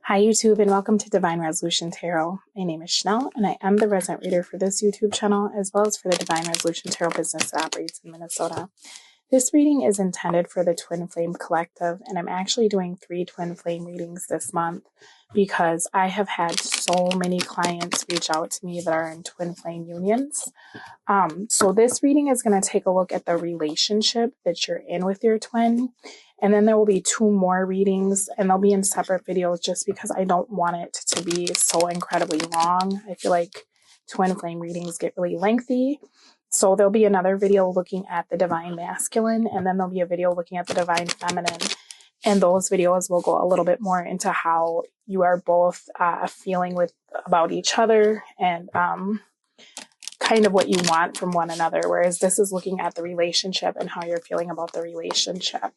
Hi YouTube and welcome to Divine Resolution Tarot. My name is Chanel and I am the resident reader for this YouTube channel as well as for the Divine Resolution Tarot business that operates in Minnesota. This reading is intended for the Twin Flame Collective, and I'm actually doing 3 Twin Flame readings this month because I have had so many clients reach out to me that are in Twin Flame unions. So this reading is going to take a look at the relationship that you're in with your twin, and then there will be 2 more readings, and they'll be in separate videos just because I don't want it to be so incredibly long. I feel like Twin Flame readings get really lengthy. So there'll be another video looking at the Divine Masculine, and then there'll be a video looking at the Divine Feminine. And those videos will go a little bit more into how you are both feeling about each other and kind of what you want from one another. Whereas this is looking at the relationship and how you're feeling about the relationship.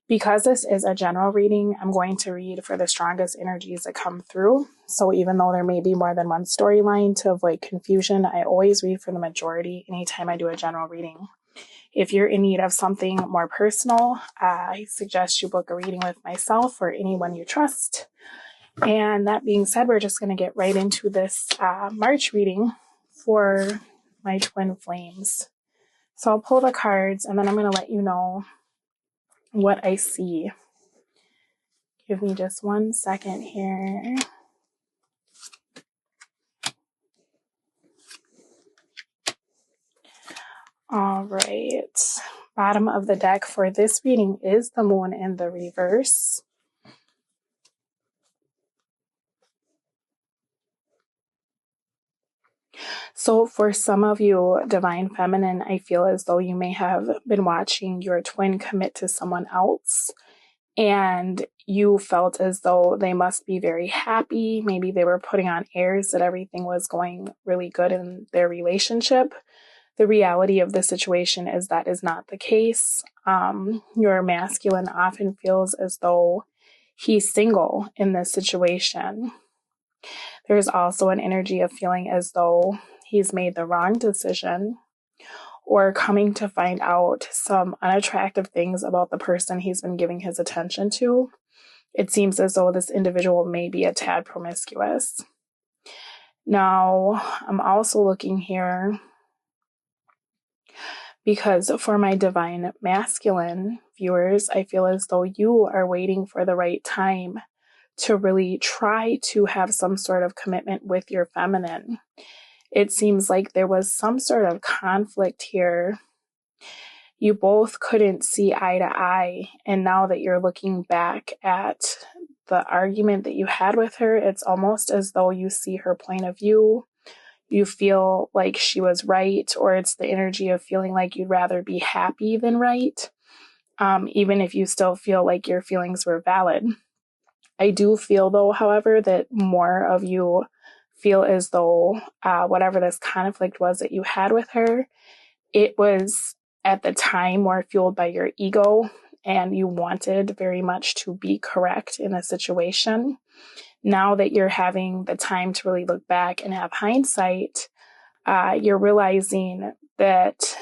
Because this is a general reading, I'm going to read for the strongest energies that come through. So even though there may be more than one storyline, to avoid confusion, I always read for the majority anytime I do a general reading. If you're in need of something more personal, I suggest you book a reading with myself or anyone you trust. And that being said, we're just going to get right into this March reading for my twin flames. So I'll pull the cards and then I'm going to let you know what I see. Give me just 1 second here. All right. Bottom of the deck for this reading is the Moon in the reverse. So for some of you, Divine Feminine, I feel as though you may have been watching your twin commit to someone else, and you felt as though they must be very happy. Maybe they were putting on airs that everything was going really good in their relationship. The reality of the situation is that is not the case. Your masculine often feels as though he's single in this situation. There's also an energy of feeling as though he's made the wrong decision or coming to find out some unattractive things about the person he's been giving his attention to. It seems as though this individual may be a tad promiscuous. Now, I'm also looking here because for my Divine Masculine viewers, I feel as though you are waiting for the right time to really try to have some sort of commitment with your feminine. It seems like there was some sort of conflict here. You both couldn't see eye to eye, and now that you're looking back at the argument that you had with her, it's almost as though you see her point of view. You feel like she was right, or it's the energy of feeling like you'd rather be happy than right, even if you still feel like your feelings were valid. I do feel, though, however, that more of you feel as though whatever this conflict was that you had with her, it was at the time more fueled by your ego, and you wanted very much to be correct in a situation. Now that you're having the time to really look back and have hindsight, you're realizing that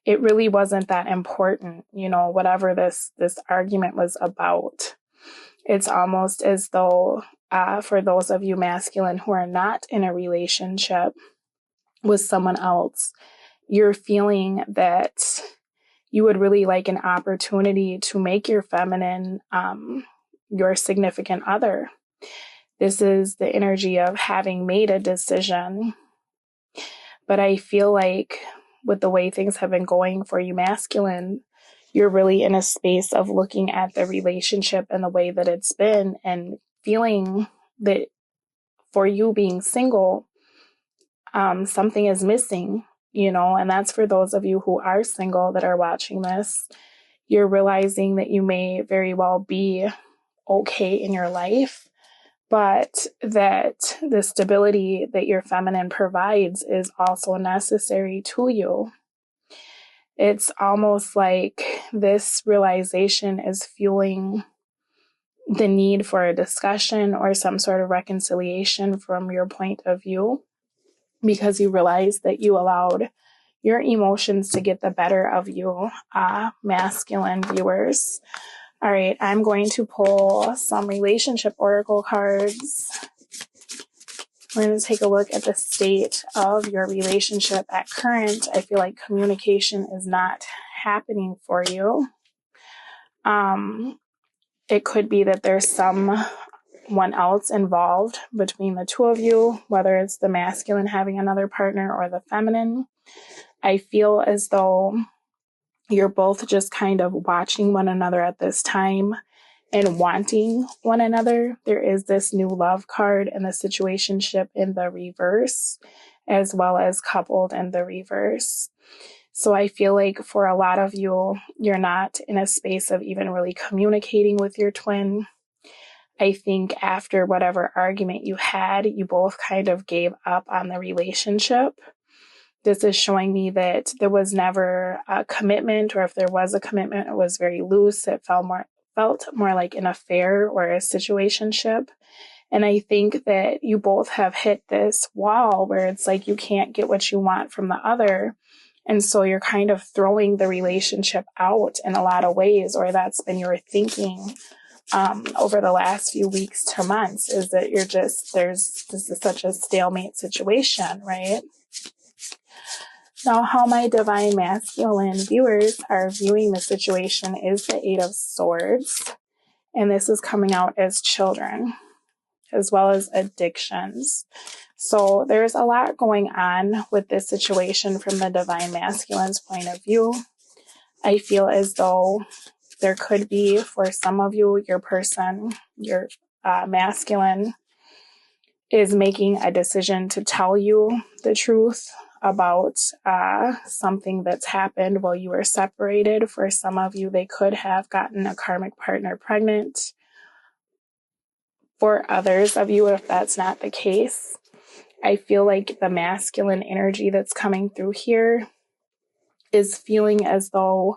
it really wasn't that important, whatever this argument was about. It's almost as though for those of you masculine who are not in a relationship with someone else, you're feeling that you would really like an opportunity to make your feminine your significant other. This is the energy of having made a decision. But I feel like with the way things have been going for you masculine, you're really in a space of looking at the relationship and the way that it's been and feeling that for you being single, something is missing, and that's for those of you who are single that are watching this. You're realizing that you may very well be okay in your life, but that the stability that your feminine provides is also necessary to you. It's almost like this realization is fueling the need for a discussion or some sort of reconciliation from your point of view, because you realize that you allowed your emotions to get the better of you, masculine viewers. All right, I'm going to pull some relationship oracle cards. We're going to take a look at the state of your relationship at current. I feel like communication is not happening for you. It could be that there's someone else involved between the two of you, whether it's the masculine having another partner or the feminine. I feel as though you're both just kind of watching one another at this time and wanting one another. There is this new love card and the situationship in the reverse, as well as coupled in the reverse. So I feel like for a lot of you, you're not in a space of even really communicating with your twin. I think after whatever argument you had, you both kind of gave up on the relationship. This is showing me that there was never a commitment, or if there was a commitment, it was very loose. It felt more like an affair or a situationship. And I think that you both have hit this wall where it's like you can't get what you want from the other. And so you're kind of throwing the relationship out in a lot of ways, or that's been your thinking over the last few weeks to months, is that this is such a stalemate situation, right? Now, how my divine masculine viewers are viewing the situation is the Eight of Swords. And this is coming out as children, as well as addictions. So there's a lot going on with this situation from the divine masculine's point of view. I feel as though there could be, for some of you, your person, your masculine, is making a decision to tell you the truth about something that's happened while you were separated. For some of you, they could have gotten a karmic partner pregnant. For others of you, if that's not the case, I feel like the masculine energy that's coming through here is feeling as though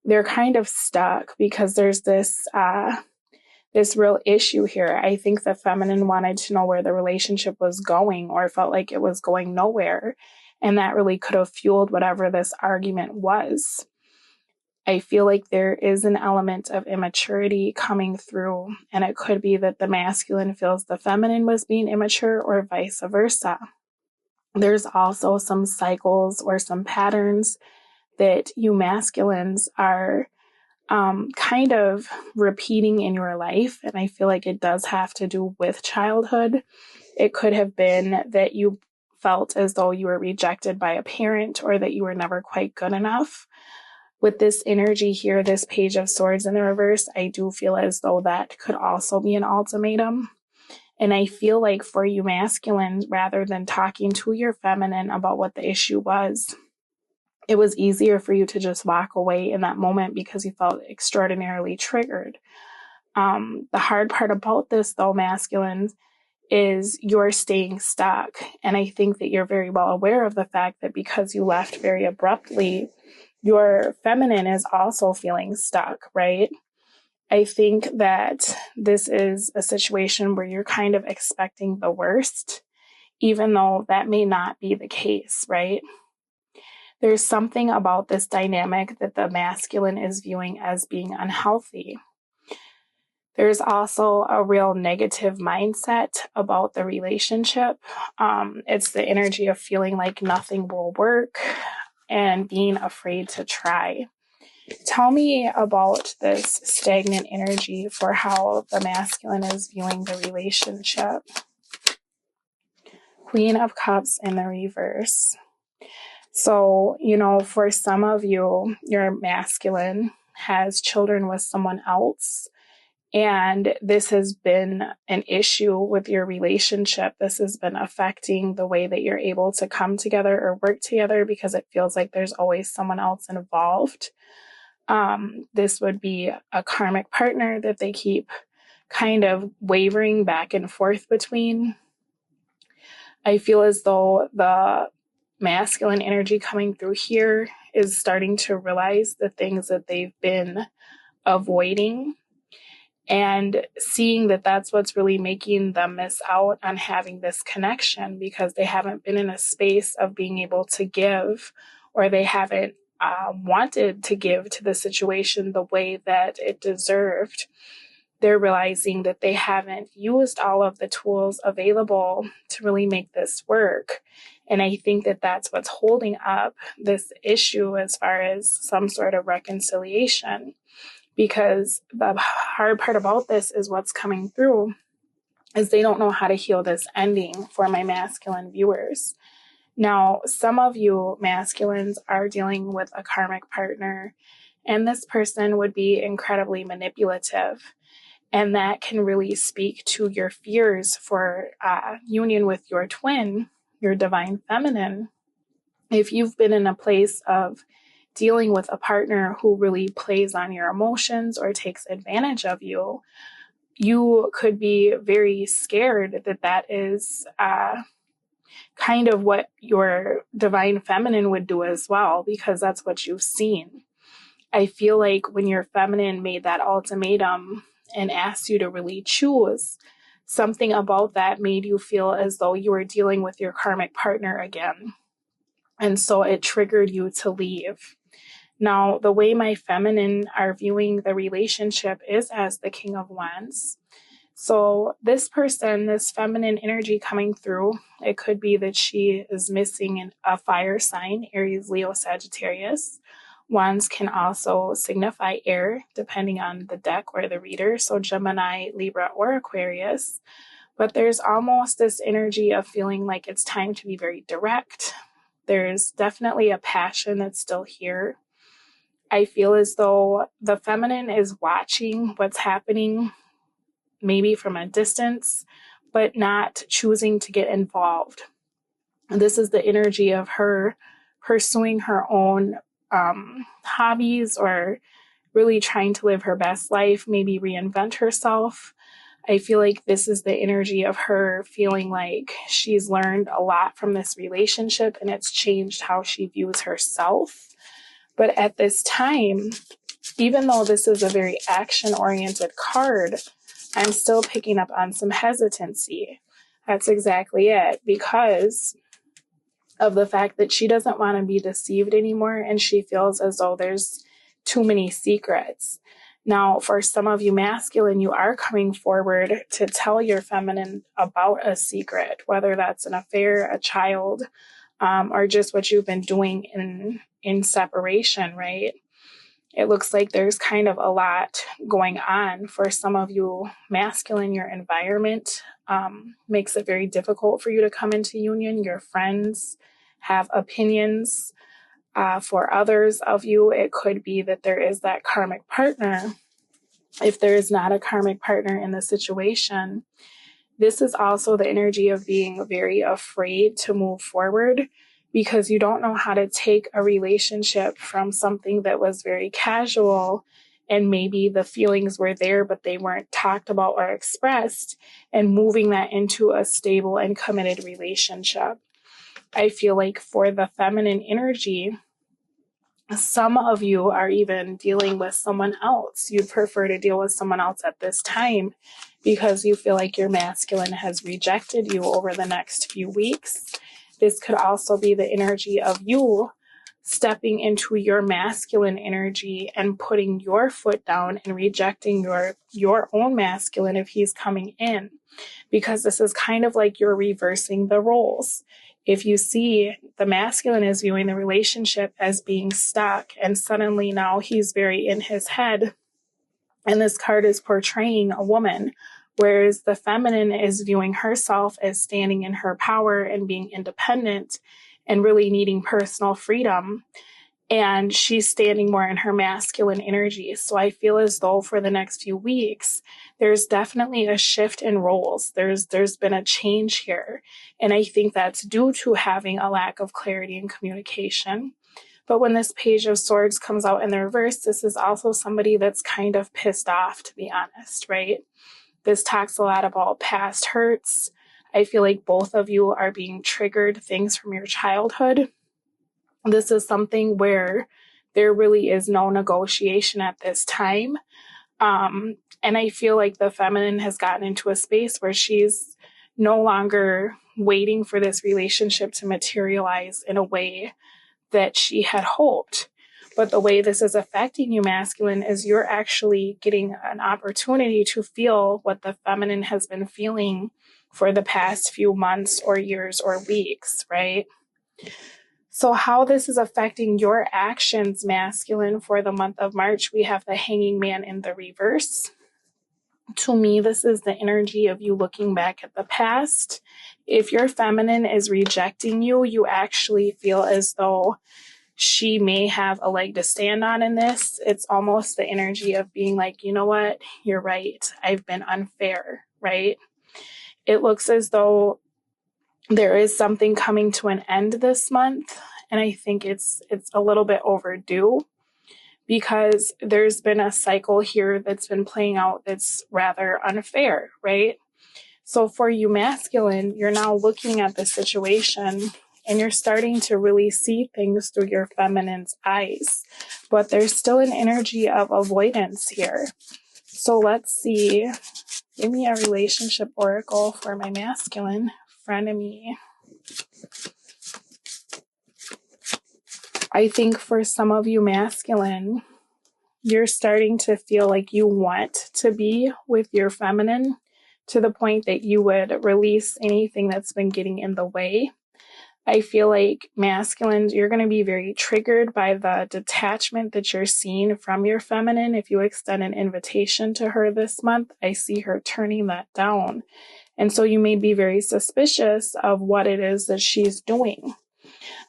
they're kind of stuck because there's this real issue here. I think the feminine wanted to know where the relationship was going, or felt like it was going nowhere. And that really could have fueled whatever this argument was. I feel like there is an element of immaturity coming through, and it could be that the masculine feels the feminine was being immature, or vice versa. There's also some cycles or some patterns that you masculines are kind of repeating in your life. And I feel like it does have to do with childhood. It could have been that you felt as though you were rejected by a parent, or that you were never quite good enough. With this energy here, this Page of Swords in the reverse, I do feel as though that could also be an ultimatum. And I feel like for you masculines, rather than talking to your feminine about what the issue was, it was easier for you to just walk away in that moment because you felt extraordinarily triggered. The hard part about this, though, masculines, is you're staying stuck. And I think that you're very well aware of the fact that because you left very abruptly, your feminine is also feeling stuck, right? I think that this is a situation where you're kind of expecting the worst, even though that may not be the case, right? There's something about this dynamic that the masculine is viewing as being unhealthy. There's also a real negative mindset about the relationship. It's the energy of feeling like nothing will work and being afraid to try. Tell me about this stagnant energy for how the masculine is viewing the relationship. Queen of Cups in the reverse. So, for some of you, your masculine has children with someone else. And this has been an issue with your relationship. This has been affecting the way that you're able to come together or work together because it feels like there's always someone else involved. This would be a karmic partner that they keep kind of wavering back and forth between. I feel as though the masculine energy coming through here is starting to realize the things that they've been avoiding, and seeing that that's what's really making them miss out on having this connection, because they haven't been in a space of being able to give, or they haven't wanted to give to the situation the way that it deserved. They're realizing that they haven't used all of the tools available to really make this work. And I think that that's what's holding up this issue as far as some sort of reconciliation. Because the hard part about this is what's coming through is they don't know how to heal this ending for my masculine viewers. Now, some of you masculines are dealing with a karmic partner, and this person would be incredibly manipulative. And that can really speak to your fears for union with your twin, your divine feminine. If you've been in a place of dealing with a partner who really plays on your emotions or takes advantage of you, you could be very scared that that is kind of what your divine feminine would do as well, because that's what you've seen. I feel like when your feminine made that ultimatum and asked you to really choose, something about that made you feel as though you were dealing with your karmic partner again. And so it triggered you to leave. Now, the way my feminine are viewing the relationship is as the King of Wands. So this person, this feminine energy coming through, it could be that she is missing a fire sign, Aries, Leo, Sagittarius. Wands can also signify air, depending on the deck or the reader, so Gemini, Libra, or Aquarius. But there's almost this energy of feeling like it's time to be very direct. There's definitely a passion that's still here. I feel as though the feminine is watching what's happening, maybe from a distance, but not choosing to get involved. This is the energy of her pursuing her own hobbies or really trying to live her best life, maybe reinvent herself. I feel like this is the energy of her feeling like she's learned a lot from this relationship and it's changed how she views herself. But at this time, even though this is a very action-oriented card, I'm still picking up on some hesitancy. That's exactly it, because of the fact that she doesn't want to be deceived anymore, and she feels as though there's too many secrets. Now, for some of you masculine, you are coming forward to tell your feminine about a secret, whether that's an affair, a child, or just what you've been doing in separation, right? It looks like there's kind of a lot going on for some of you masculine. Your environment makes it very difficult for you to come into union. Your friends have opinions. For others of you, it could be that there is that karmic partner. If there is not a karmic partner in the situation, this is also the energy of being very afraid to move forward, because you don't know how to take a relationship from something that was very casual and maybe the feelings were there, but they weren't talked about or expressed, and moving that into a stable and committed relationship. I feel like for the feminine energy, some of you are even dealing with someone else. You'd prefer to deal with someone else at this time because you feel like your masculine has rejected you over the next few weeks. This could also be the energy of you stepping into your masculine energy and putting your foot down and rejecting your own masculine if he's coming in, because this is kind of like you're reversing the roles. If you see, the masculine is viewing the relationship as being stuck, and suddenly now he's very in his head, and this card is portraying a woman, whereas the feminine is viewing herself as standing in her power and being independent and really needing personal freedom. And she's standing more in her masculine energy. So I feel as though for the next few weeks, there's definitely a shift in roles. There's been a change here. And I think that's due to having a lack of clarity and communication. But when this Page of Swords comes out in the reverse, this is also somebody that's kind of pissed off, to be honest, right? This talks a lot about past hurts. I feel like both of you are being triggered things from your childhood. This is something where there really is no negotiation at this time. And I feel like the feminine has gotten into a space where she's no longer waiting for this relationship to materialize in a way that she had hoped. But the way this is affecting you, masculine, is you're actually getting an opportunity to feel what the feminine has been feeling for the past few months or years or weeks, right? So how this is affecting your actions, masculine, for the month of March, we have the Hanging Man in the reverse. To me, this is the energy of you looking back at the past. If your feminine is rejecting you, you actually feel as though she may have a leg to stand on in this. It's almost the energy of being like, you know what, you're right. I've been unfair, right? It looks as though there is something coming to an end this month, and I think it's a little bit overdue, because there's been a cycle here that's been playing out that's rather unfair, right? So for you, masculine, you're now looking at the situation and you're starting to really see things through your feminine's eyes, but there's still an energy of avoidance here. So let's see. Give me a relationship oracle for my masculine frenemy. I think for some of you, masculine, you're starting to feel like you want to be with your feminine to the point that you would release anything that's been getting in the way. I feel like, masculines, you're going to be very triggered by the detachment that you're seeing from your feminine. If you extend an invitation to her this month, I see her turning that down. And so you may be very suspicious of what it is that she's doing.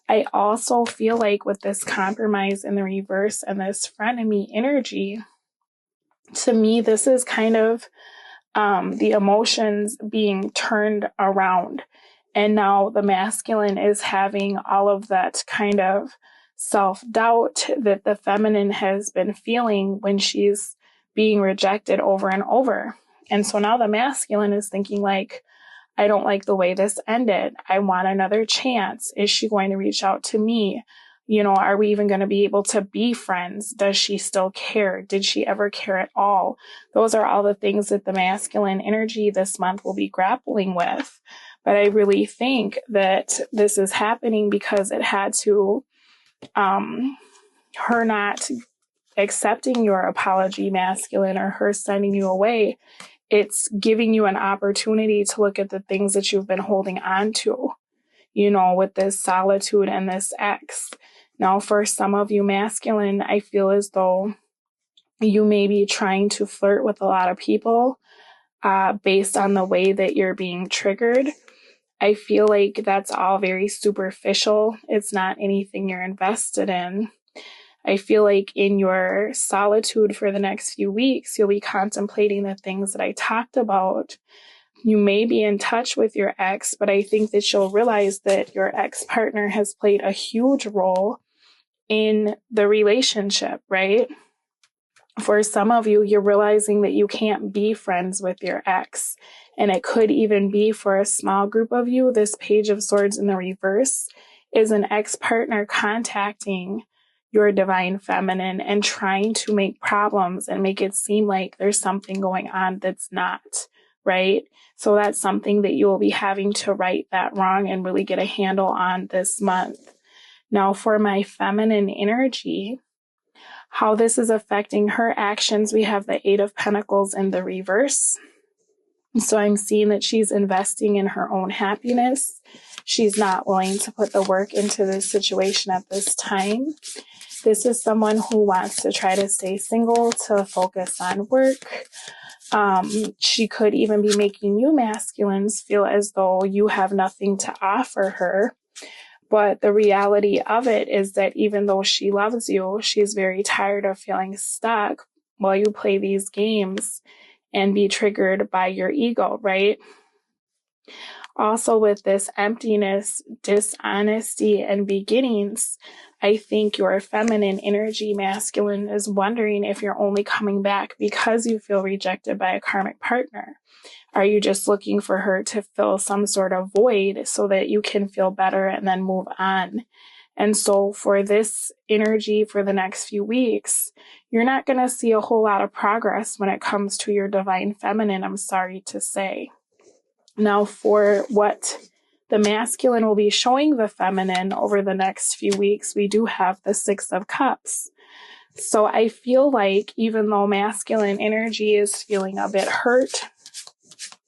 I also feel like with this compromise in the reverse and this frenemy energy, to me, this is kind of the emotions being turned around. And now the masculine is having all of that kind of self-doubt that the feminine has been feeling when she's being rejected over and over. And so now the masculine is thinking like, I don't like the way this ended. I want another chance. Is she going to reach out to me? You know, are we even going to be able to be friends? Does she still care? Did she ever care at all? Those are all the things that the masculine energy this month will be grappling with. But I really think that this is happening because it had to, her not accepting your apology, masculine, or her sending you away. It's giving you an opportunity to look at the things that you've been holding on to, you know, with this solitude and this ex. Now, for some of you, masculine, I feel as though you may be trying to flirt with a lot of people based on the way that you're being triggered. I feel like that's all very superficial. It's not anything you're invested in. I feel like in your solitude for the next few weeks, you'll be contemplating the things that I talked about. You may be in touch with your ex, but I think that you'll realize that your ex-partner has played a huge role in the relationship, right? For some of you, you're realizing that you can't be friends with your ex. And it could even be for a small group of you. This Page of Swords in the reverse is an ex-partner contacting your divine feminine and trying to make problems and make it seem like there's something going on that's not, right? So that's something that you will be having to right that wrong and really get a handle on this month. Now, for my feminine energy, how this is affecting her actions, we have the Eight of Pentacles in the reverse. So I'm seeing that she's investing in her own happiness. She's not willing to put the work into this situation at this time. This is someone who wants to try to stay single, to focus on work. She could even be making you, masculines, feel as though you have nothing to offer her. But the reality of it is that even though she loves you, she's very tired of feeling stuck while you play these games and be triggered by your ego, right? Also, with this emptiness, dishonesty, and beginnings, I think your feminine energy, masculine, is wondering if you're only coming back because you feel rejected by a karmic partner. Are you just looking for her to fill some sort of void so that you can feel better and then move on? And so for this energy for the next few weeks, you're not going to see a whole lot of progress when it comes to your divine feminine, I'm sorry to say. Now, for what the masculine will be showing the feminine over the next few weeks, we do have the Six of Cups. So I feel like even though masculine energy is feeling a bit hurt,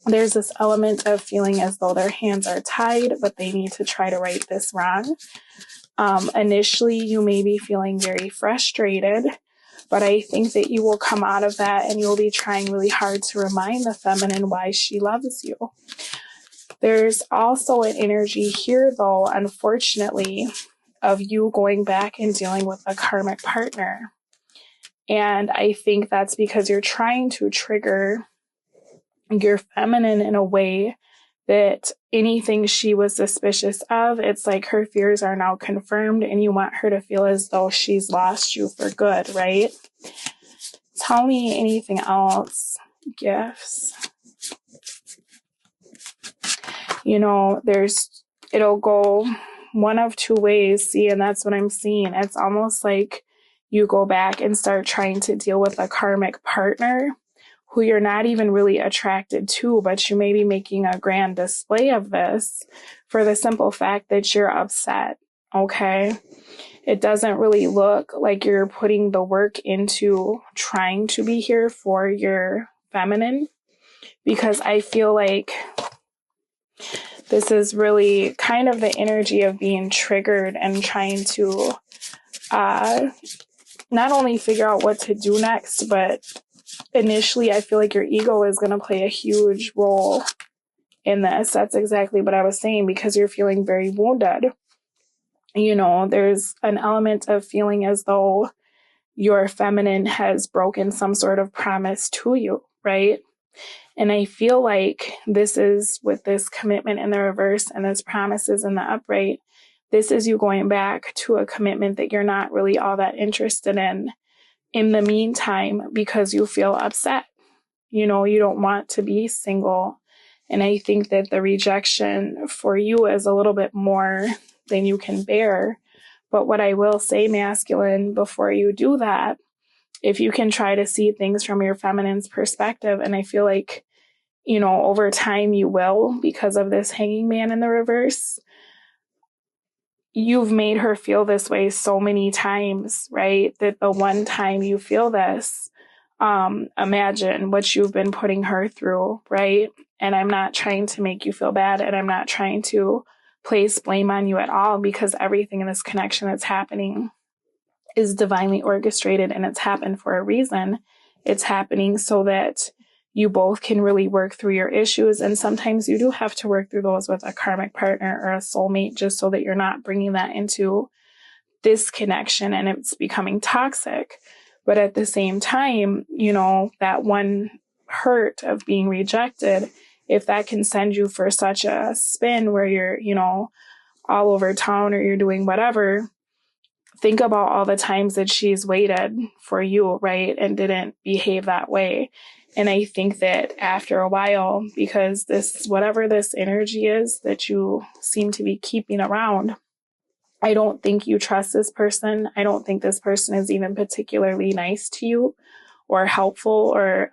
there's this element of feeling as though their hands are tied, but they need to try to right this wrong. Initially, you may be feeling very frustrated, but I think that you will come out of that and you'll be trying really hard to remind the feminine why she loves you. There's also an energy here, though, unfortunately, of you going back and dealing with a karmic partner. And I think that's because you're trying to trigger your feminine in a way that anything she was suspicious of, it's like her fears are now confirmed and you want her to feel as though she's lost you for good, right? Tell me anything else. Gifts. You know, it'll go one of two ways. See, and that's what I'm seeing. It's almost like you go back and start trying to deal with a karmic partner who you're not even really attracted to, but you may be making a grand display of this for the simple fact that you're upset, okay? It doesn't really look like you're putting the work into trying to be here for your feminine, because I feel like this is really kind of the energy of being triggered and trying to not only figure out what to do next, but initially, I feel like your ego is going to play a huge role in this. That's exactly what I was saying, because you're feeling very wounded. You know, there's an element of feeling as though your feminine has broken some sort of promise to you, right? And I feel like this is with this commitment in the reverse and this promises in the upright. This is you going back to a commitment that you're not really all that interested in the meantime, because you feel upset. You know, you don't want to be single. And I think that the rejection for you is a little bit more than you can bear. But what I will say, masculine, before you do that, if you can try to see things from your feminine's perspective, and I feel like, you know, over time you will, because of this hanging man in the reverse, you've made her feel this way so many times, right? That the one time you feel this, imagine what you've been putting her through, right? And I'm not trying to make you feel bad, and I'm not trying to place blame on you at all, because everything in this connection that's happening is divinely orchestrated and it's happened for a reason. It's happening so that you both can really work through your issues. And sometimes you do have to work through those with a karmic partner or a soulmate, just so that you're not bringing that into this connection and it's becoming toxic. But at the same time, you know, that one hurt of being rejected, if that can send you for such a spin where you're, you know, all over town or you're doing whatever, think about all the times that she's waited for you, right? And didn't behave that way. And I think that after a while, because this, whatever this energy is that you seem to be keeping around, I don't think you trust this person. I don't think this person is even particularly nice to you or helpful or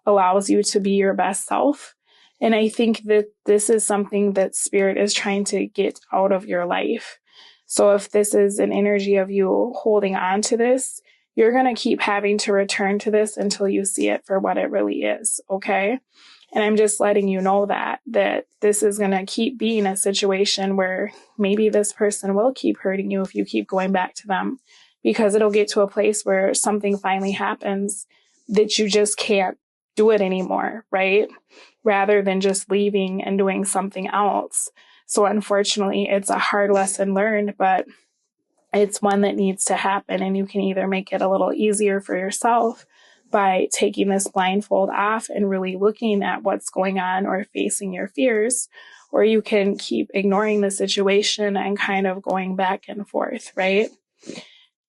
allows you to be your best self. And I think that this is something that spirit is trying to get out of your life. So if this is an energy of you holding on to this, you're going to keep having to return to this until you see it for what it really is. Okay. And I'm just letting you know that this is going to keep being a situation where maybe this person will keep hurting you if you keep going back to them, because it'll get to a place where something finally happens that you just can't do it anymore, right? Rather than just leaving and doing something else. So unfortunately, it's a hard lesson learned, but it's one that needs to happen. And you can either make it a little easier for yourself by taking this blindfold off and really looking at what's going on or facing your fears, or you can keep ignoring the situation and kind of going back and forth, right?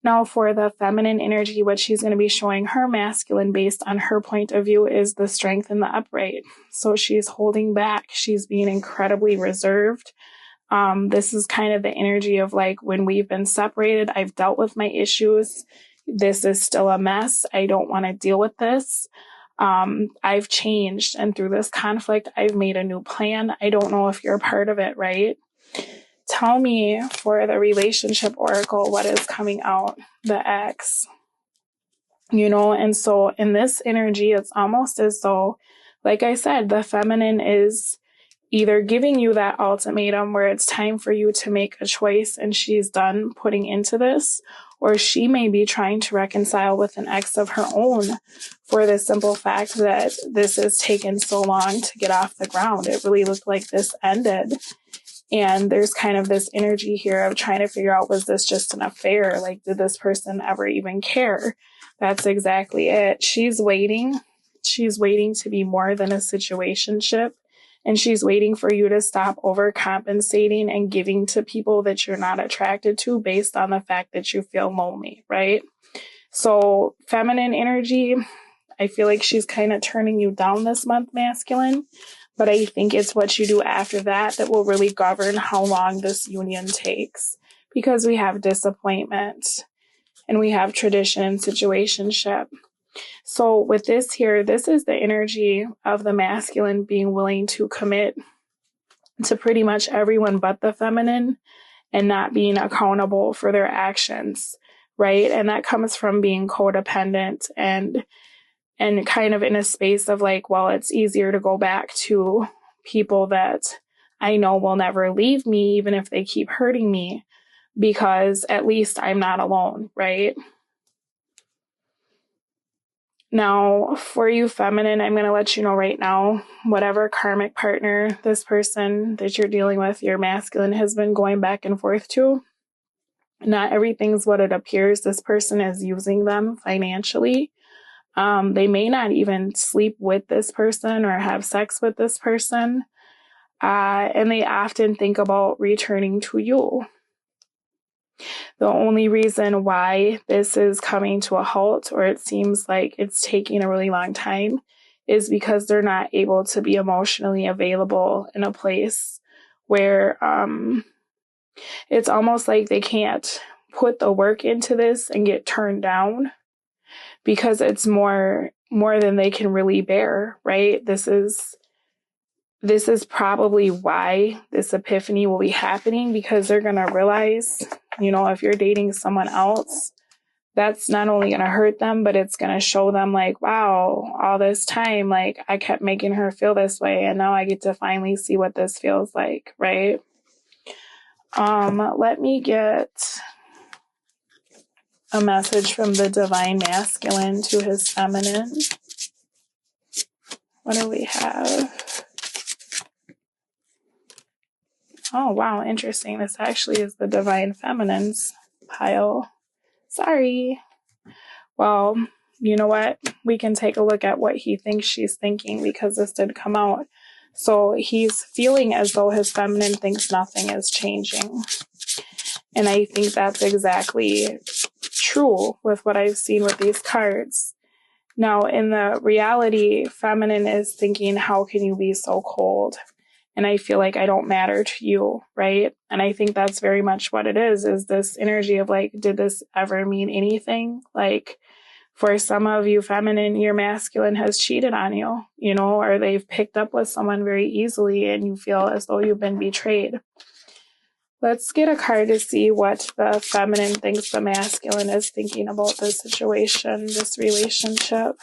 Now for the feminine energy, what she's going to be showing her masculine based on her point of view is the strength in the upright. So she's holding back. She's being incredibly reserved. This is kind of the energy of like, when we've been separated, I've dealt with my issues. This is still a mess. I don't want to deal with this. I've changed. And through this conflict, I've made a new plan. I don't know if you're a part of it, right? Tell me for the relationship oracle, what is coming out? The X. And so in this energy, it's almost as though, like I said, the feminine is either giving you that ultimatum where it's time for you to make a choice and she's done putting into this, or she may be trying to reconcile with an ex of her own for the simple fact that this has taken so long to get off the ground. It really looked like this ended. And there's kind of this energy here of trying to figure out, was this just an affair? Like, did this person ever even care? That's exactly it. She's waiting. She's waiting to be more than a situationship. And she's waiting for you to stop overcompensating and giving to people that you're not attracted to based on the fact that you feel lonely, right? So feminine energy, I feel like she's kind of turning you down this month, masculine. But I think it's what you do after that that will really govern how long this union takes. Because we have disappointment and we have tradition and situationship. So with this here, this is the energy of the masculine being willing to commit to pretty much everyone but the feminine and not being accountable for their actions, right? And that comes from being codependent and kind of in a space of like, well, it's easier to go back to people that I know will never leave me, even if they keep hurting me, because at least I'm not alone, right? Now, for you feminine, I'm going to let you know right now, whatever karmic partner this person that you're dealing with, your masculine has been going back and forth to, not everything's what it appears. This person is using them financially. They may not even sleep with this person or have sex with this person. And they often think about returning to you. The only reason why this is coming to a halt, or it seems like it's taking a really long time, is because they're not able to be emotionally available in a place where it's almost like they can't put the work into this and get turned down because it's more than they can really bear, right? This is probably why this epiphany will be happening, because they're going to realize, if you're dating someone else, that's not only going to hurt them, but it's going to show them like, wow, all this time, like I kept making her feel this way. And now I get to finally see what this feels like. Right. Let me get a message from the divine masculine to his feminine. What do we have? Oh, wow. Interesting. This actually is the divine feminine's pile. Sorry. Well, you know what? We can take a look at what he thinks she's thinking, because this did come out. So he's feeling as though his feminine thinks nothing is changing. And I think that's exactly true with what I've seen with these cards. Now, in the reality, feminine is thinking, how can you be so cold? And I feel like I don't matter to you, right? And I think that's very much what it is this energy of like, did this ever mean anything? Like, for some of you feminine, your masculine has cheated on you, or they've picked up with someone very easily and you feel as though you've been betrayed. Let's get a card to see what the feminine thinks the masculine is thinking about this situation, this relationship.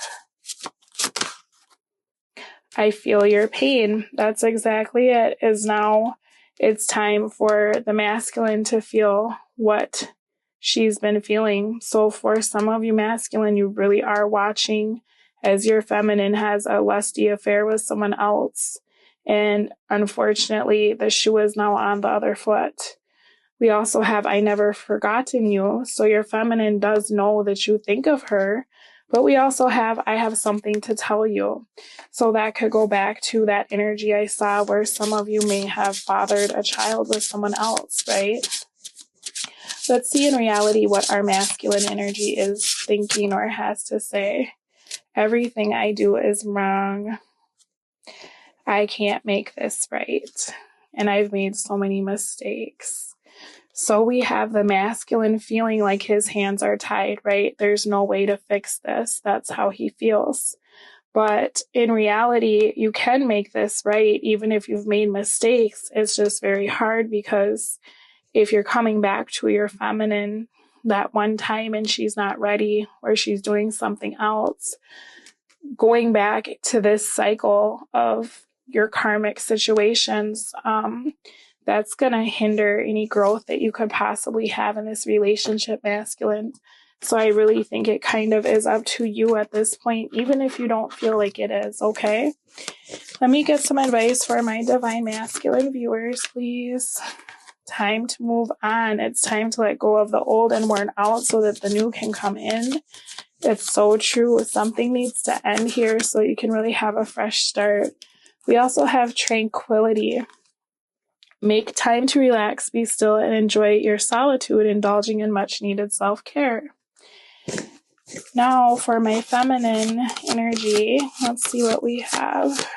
I feel your pain. That's exactly it. Is now it's time for the masculine to feel what she's been feeling. So for some of you masculine, you really are watching as your feminine has a lusty affair with someone else. And unfortunately, the shoe is now on the other foot. We also have I never forgotten you. So your feminine does know that you think of her. But we also have I have something to tell you. So that could go back to that energy I saw where some of you may have fathered a child with someone else, right? Let's see in reality what our masculine energy is thinking or has to say. Everything I do is wrong. I can't make this right. And I've made so many mistakes. So we have the masculine feeling like his hands are tied, right? There's no way to fix this. That's how he feels. But in reality, you can make this right, even if you've made mistakes. It's just very hard because if you're coming back to your feminine, that one time and she's not ready, or she's doing something else, going back to this cycle of your karmic situations, that's going to hinder any growth that you could possibly have in this relationship, masculine. So I really think it kind of is up to you at this point, even if you don't feel like it is, okay? Let me get some advice for my divine masculine viewers, please. Time to move on. It's time to let go of the old and worn out so that the new can come in. It's so true. Something needs to end here so you can really have a fresh start. We also have tranquility. Make time to relax, be still, and enjoy your solitude, indulging in much needed self-care. Now for my feminine energy, let's see what we have.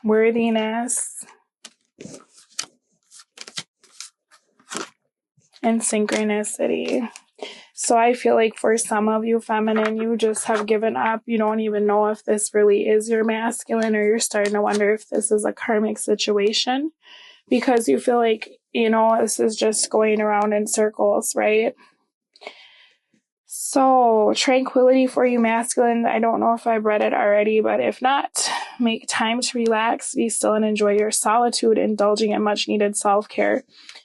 Worthiness and synchronicity. So I feel like for some of you feminine, you just have given up. You don't even know if this really is your masculine, or you're starting to wonder if this is a karmic situation, because you feel like, this is just going around in circles, right? So tranquility for you masculine. I don't know if I've read it already, but if not, make time to relax, be still, and enjoy your solitude, indulging in much needed self-care.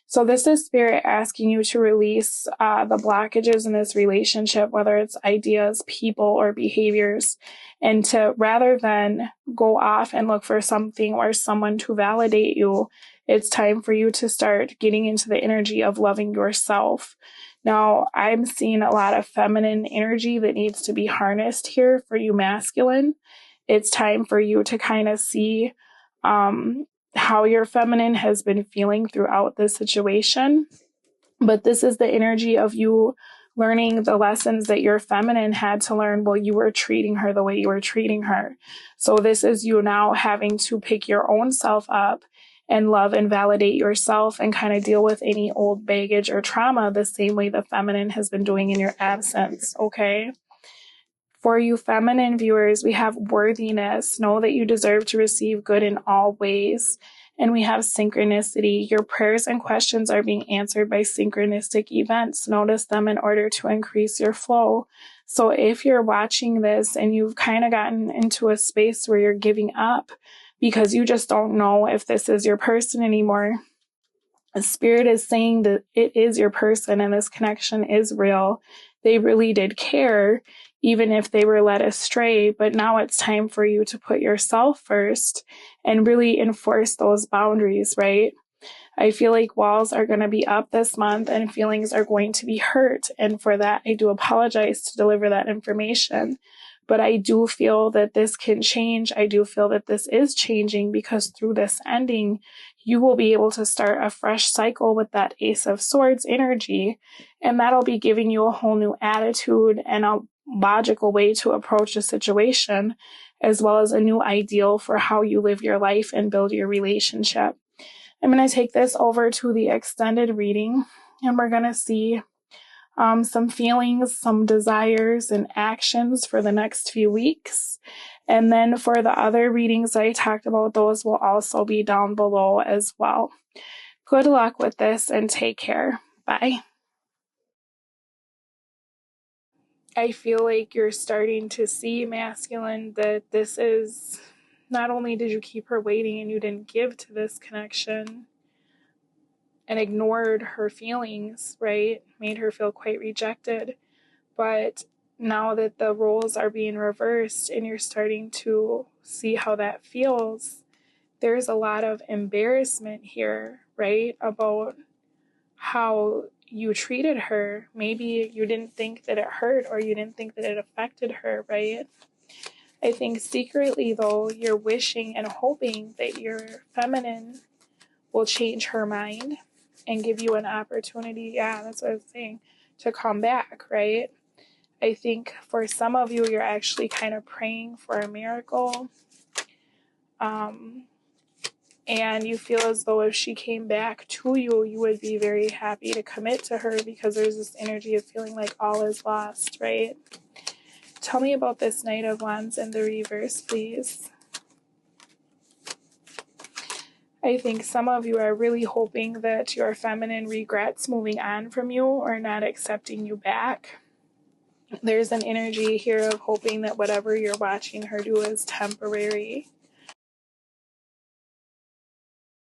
So this is spirit asking you to release the blockages in this relationship, whether it's ideas, people, or behaviors, and to, rather than go off and look for something or someone to validate you, it's time for you to start getting into the energy of loving yourself. Now, I'm seeing a lot of feminine energy that needs to be harnessed here for you masculine. It's time for you to kind of see how your feminine has been feeling throughout this situation. But this is the energy of you learning the lessons that your feminine had to learn while you were treating her the way you were treating her. So this is you now having to pick your own self up and love and validate yourself and kind of deal with any old baggage or trauma the same way the feminine has been doing in your absence, okay? For you feminine viewers, we have worthiness. Know that you deserve to receive good in all ways. And we have synchronicity. Your prayers and questions are being answered by synchronistic events. Notice them in order to increase your flow. So if you're watching this and you've kind of gotten into a space where you're giving up because you just don't know if this is your person anymore, the spirit is saying that it is your person and this connection is real. They really did care, even if they were led astray. But now it's time for you to put yourself first and really enforce those boundaries, right? I feel like walls are going to be up this month and feelings are going to be hurt. And for that, I do apologize to deliver that information. But I do feel that this can change. I do feel that this is changing, because through this ending, you will be able to start a fresh cycle with that Ace of Swords energy. And that'll be giving you a whole new attitude and a logical way to approach a situation, as well as a new ideal for how you live your life and build your relationship. I'm going to take this over to the extended reading, and we're going to see some feelings, some desires, and actions for the next few weeks. And then for the other readings I talked about, those will also be down below as well. Good luck with this and take care. Bye. I feel like you're starting to see, masculine, that this is, not only did you keep her waiting and you didn't give to this connection and ignored her feelings, right? Made her feel quite rejected. But now that the roles are being reversed and you're starting to see how that feels, there's a lot of embarrassment here, right? About how you treated her. Maybe you didn't think that it hurt, or you didn't think that it affected her, right? I think secretly, though, you're wishing and hoping that your feminine will change her mind and give you an opportunity, yeah, that's what I was saying, to come back, right? I think for some of you, you're actually kind of praying for a miracle. And you feel as though if she came back to you, you would be very happy to commit to her, because there's this energy of feeling like all is lost, right? Tell me about this Knight of Wands in the reverse, please. I think some of you are really hoping that your feminine regrets moving on from you or not accepting you back. There's an energy here of hoping that whatever you're watching her do is temporary.